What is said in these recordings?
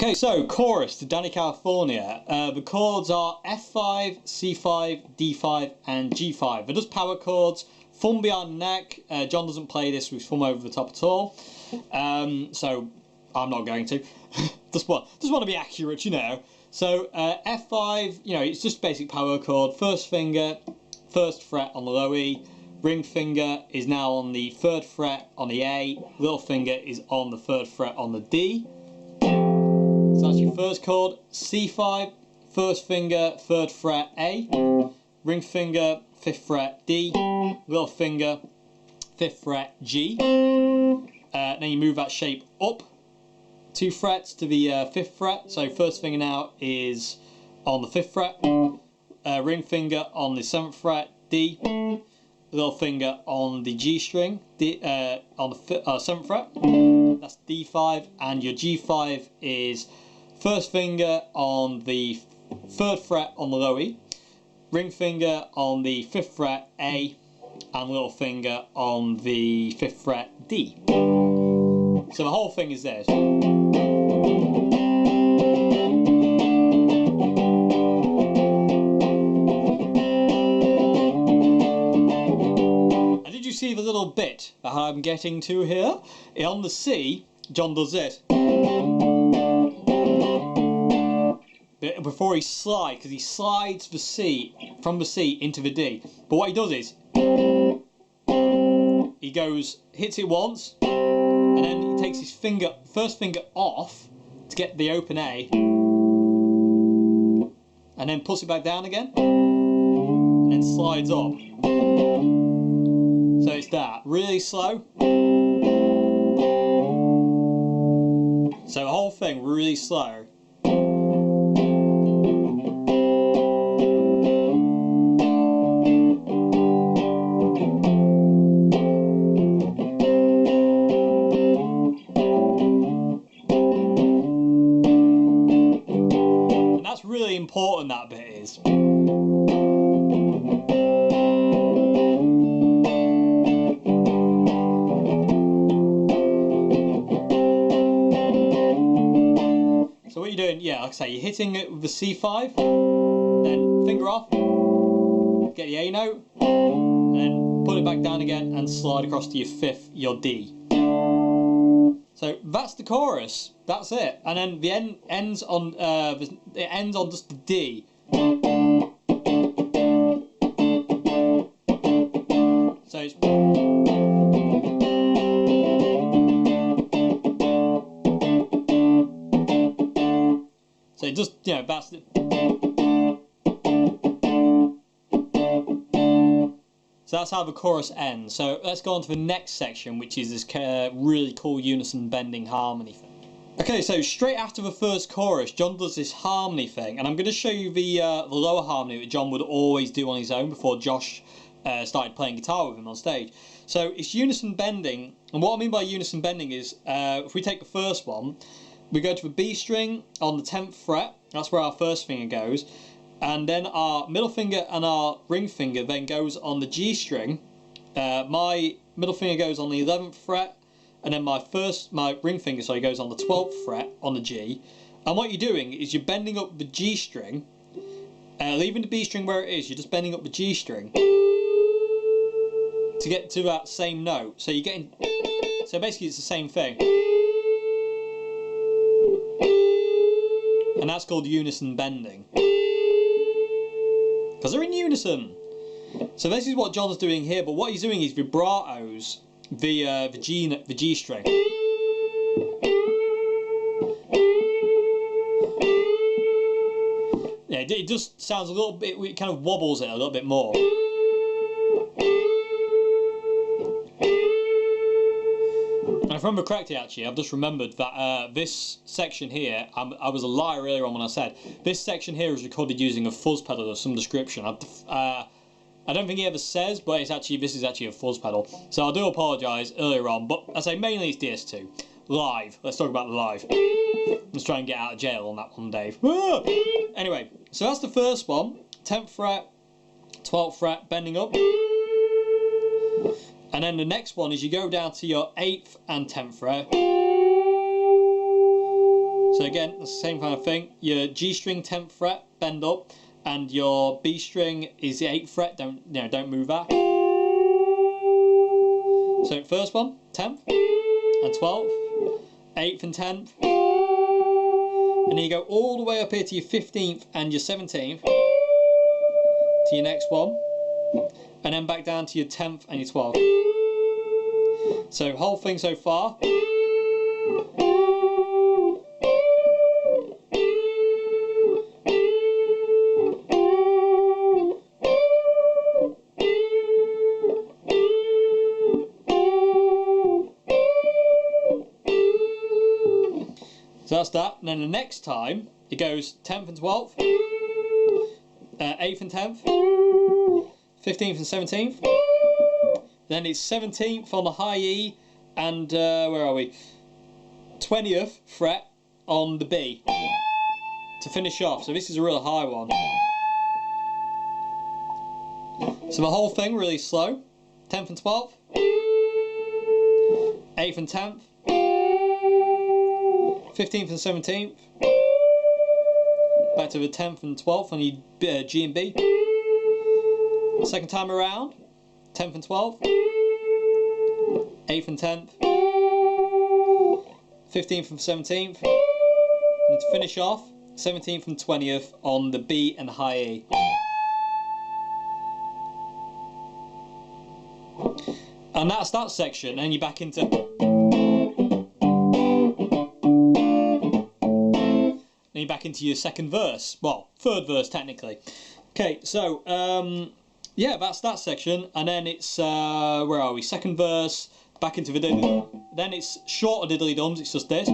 Okay, so chorus to Dani California. The chords are F5, C5, D5 and G5. They're just power chords, thumb behind the neck. John doesn't play this with thumb over the top at all, so I'm not going to. just want to be accurate, you know. So F5, you know, it's just basic power chord. First finger, first fret on the low E. Ring finger is now on the 3rd fret on the A. Little finger is on the 3rd fret on the D. So that's your first chord. C5, first finger, 3rd fret A. Ring finger, 5th fret D. Little finger, 5th fret G. Then you move that shape up 2 frets to the 5th fret. So first finger now is on the 5th fret. Ring finger on the 7th fret D. Little finger on the G string D, on the 7th fret. That's D5, and your G5 is first finger on the 3rd fret on the low E, ring finger on the 5th fret A, and little finger on the 5th fret D. So the whole thing is this. And did you see the little bit that I'm getting to here? On the C, John does this. Before he slides, because he slides the C from the C into the D. But what he does is he goes, hits it once, and then he takes his first finger off to get the open A, and then puts it back down again, and then slides up. So it's that, really slow. So the whole thing really slow. Really important, that bit is. So what you're doing, yeah, like I say, you're hitting it with the C5, then finger off, get the A note, and then put it back down again and slide across to your 5th, your D. So that's the chorus. That's it, and then the end ends on it ends on just the D. So it's so it just, you know, that's it. So that's how the chorus ends. So let's go on to the next section, which is this really cool unison bending harmony thing. Okay, so straight after the first chorus, John does this harmony thing, and I'm going to show you the lower harmony that John would always do on his own before Josh started playing guitar with him on stage. So it's unison bending, and what I mean by unison bending is, if we take the first one, we go to the B string on the 10th fret, that's where our first finger goes, and then our middle finger and our ring finger then goes on the G string. My middle finger goes on the 11th fret, and then my ring finger, sorry, goes on the 12th fret on the G. And what you're doing is you're bending up the G string, leaving the B string where it is, you're just bending up the G string to get to that same note. So you're getting, so basically it's the same thing. And that's called unison bending, because they're in unison. So this is what John's doing here, but what he's doing is vibratos the G string. Yeah, it just sounds a little bit, it kind of wobbles it a little bit more. And if I remember correctly, actually, I've just remembered that this section here, I was a liar earlier on when I said this section here is recorded using a fuzz pedal of some description. I don't think he ever says, but this is actually a fuzz pedal. So I do apologise earlier on, but I say mainly it's DS2. Live. Let's talk about the live. Let's try and get out of jail on that one, Dave. Anyway, so that's the first one. 10th fret, 12th fret, bending up. And then the next one is you go down to your 8th and 10th fret. So again, it's the same kind of thing. Your G string 10th fret, bend up, and your B string is the 8th fret. Don't move that. So first one, 10th and 12th, 8th and 10th, and then you go all the way up here to your 15th and your 17th, to your next one, and then back down to your 10th and your 12th. So whole thing so far. So that's that, and then the next time it goes 10th and 12th, 8th and 10th, 15th and 17th, then it's 17th on the high E, and where are we? 20th fret on the B to finish off. So this is a real high one. So the whole thing really slow. 10th and 12th, 8th and 10th, 15th and 17th, back to the 10th and 12th on your G and B. Second time around, 10th and 12th, 8th and 10th, 15th and 17th, and to finish off, 17th and 20th on the B and the high E. And that's that section, and you're back into... Then you're back into your second verse. Well, third verse technically. Okay, so yeah, that's that section, and then it's where are we? Second verse, back into the diddly. Then it's shorter diddly dums. It's just this.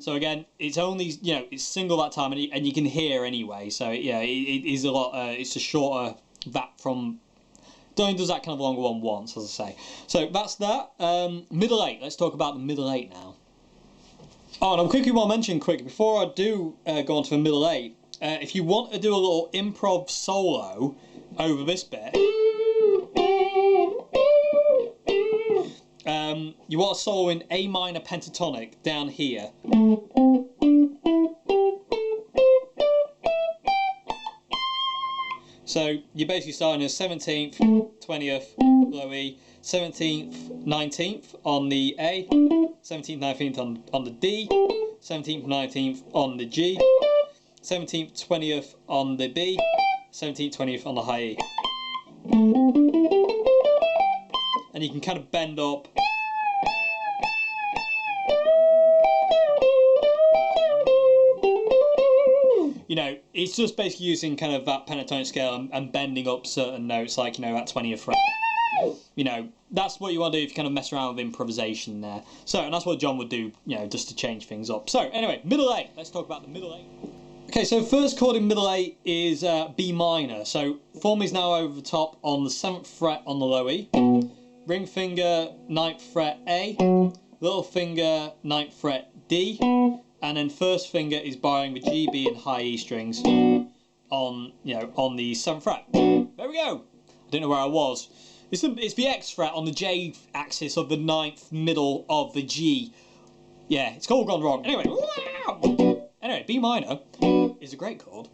So again, it's only it's single that time, and you can hear anyway. So yeah, it is a lot. It's a shorter that from. Dani does that kind of longer one once, as I say. So that's that. Middle 8. Let's talk about the middle 8 now. Oh, and I quickly want to mention before I do go on to the middle 8, if you want to do a little improv solo over this bit, you want to solo in A minor pentatonic down here. So you're basically starting as 17th, 20th, low E, 17th, 19th on the A, 17th, 19th on the D, 17th, 19th on the G, 17th, 20th on the B, 17th, 20th on the high E. And you can kind of bend up. It's just basically using kind of that pentatonic scale and bending up certain notes, like, that 20th fret. That's what you want to do if you kind of mess around with improvisation there. So, and that's what John would do, just to change things up. So, anyway, middle 8. Let's talk about the middle 8. Okay, so first chord in middle 8 is B minor. So, thumb is now over the top on the 7th fret on the low E. Ring finger, 9th fret A. Little finger, 9th fret D. And then first finger is borrowing the G, B and high E strings on the 7th fret. There we go. I don't know where I was. It's the X fret on the J axis of the 9th middle of the G. Yeah, it's all gone wrong. Anyway, B minor is a great chord.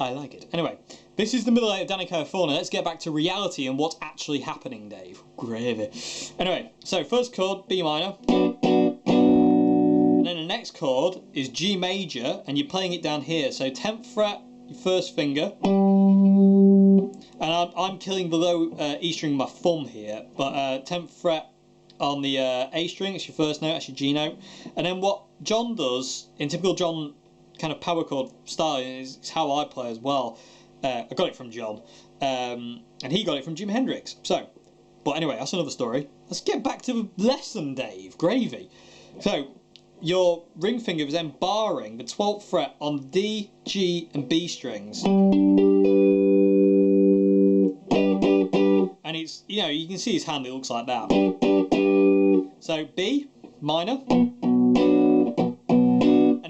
I like it. Anyway, this is the middle 8 of Dani California. Let's get back to reality and what's actually happening, Dave. Gravy. Anyway, so first chord, B minor. And then the next chord is G major, and you're playing it down here. So 10th fret, your first finger. And I'm killing the low E string with my thumb here. But 10th fret on the A string, it's your first note, that's your G note. And then what John does, in typical John kind of power chord style, is how I play as well. I got it from John. And he got it from Jimi Hendrix. So, but anyway, that's another story. Let's get back to the lesson, Dave. Gravy. So, your ring finger is then barring the 12th fret on the D, G and B strings. And it's, you can see his hand, it looks like that. So B, minor. And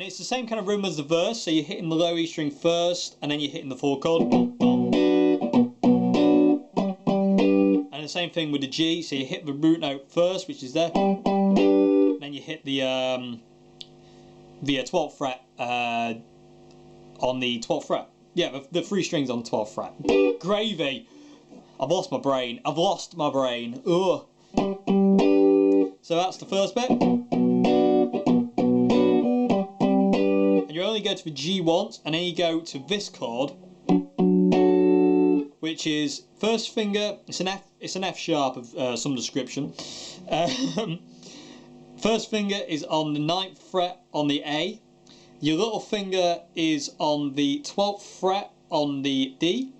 it's the same kind of rhythm as the verse, so you're hitting the low E string first, and then you're hitting the 4 chord. same thing with the G. So you hit the root note first, which is there. Then you hit the 12th fret on the 12th fret. Yeah, the 3 strings on the 12th fret. Gravy. I've lost my brain. I've lost my brain. Ugh. So that's the first bit. And you only go to the G once, and then you go to this chord, which is first finger. It's an F sharp of some description. First finger is on the 9th fret on the A. Your little finger is on the 12th fret on the D.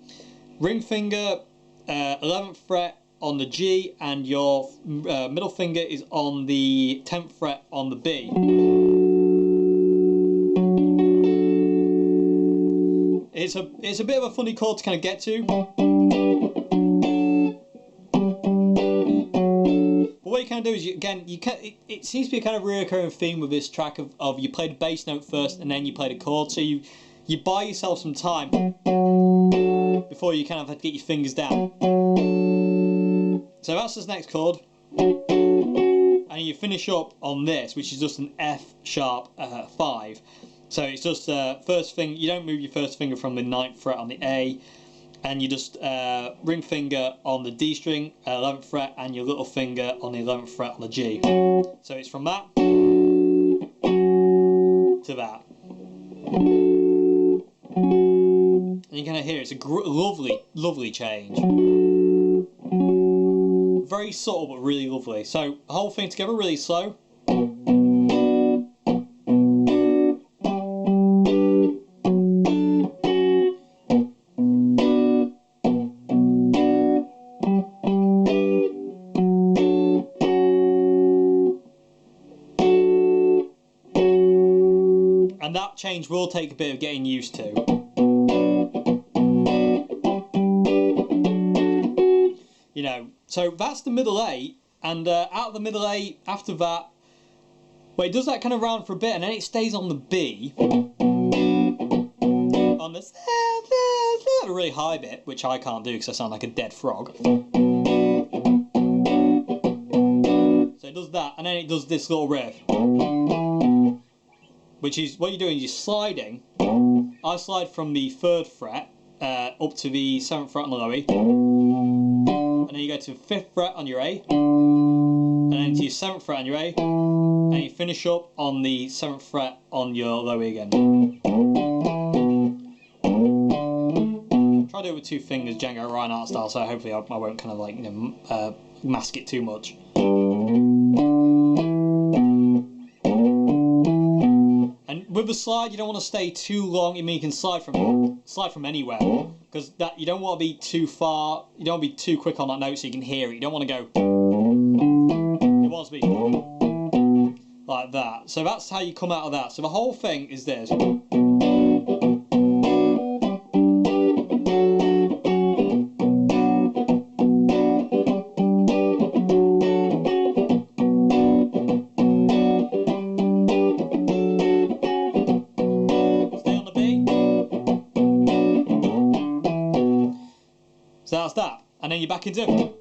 Ring finger, 11th fret on the G, and your middle finger is on the 10th fret on the B. It's a bit of a funny chord to kind of get to. But what you kind of do is, it seems to be a kind of reoccurring theme with this track of you play the bass note first and then you play the chord. So you buy yourself some time before you kind of have to get your fingers down. So that's this next chord, and you finish up on this, which is just an F sharp 5. So it's just first finger. You don't move your first finger from the 9th fret on the A, and you just ring finger on the D string, 11th fret, and your little finger on the 11th fret on the G. So it's from that to that. And you kind of hear it's a lovely change. Very subtle but really lovely. So the whole thing together really slow. And that change will take a bit of getting used to. You know, so that's the middle A, and out of the middle A after that, well, it does that kind of round for a bit, and then it stays on the B, on this a really high bit, which I can't do because I sound like a dead frog. So it does that, and then it does this little riff, which is what you're doing is you're sliding. I slide from the 3rd fret up to the 7th fret on the low E. And then you go to the 5th fret on your A, and then to your 7th fret on your A, and you finish up on the 7th fret on your low E again. Try to do it with 2 fingers, Django Reinhardt style, so hopefully I won't kind of like, you know, mask it too much. And with the slide, you don't want to stay too long. I mean, you can slide from anywhere, because that you don't want to be too far. You don't want to be too quick on that note so you can hear it. You don't want to go. It wants to be like that. So that's how you come out of that. So the whole thing is this. So that's that, and then you're back into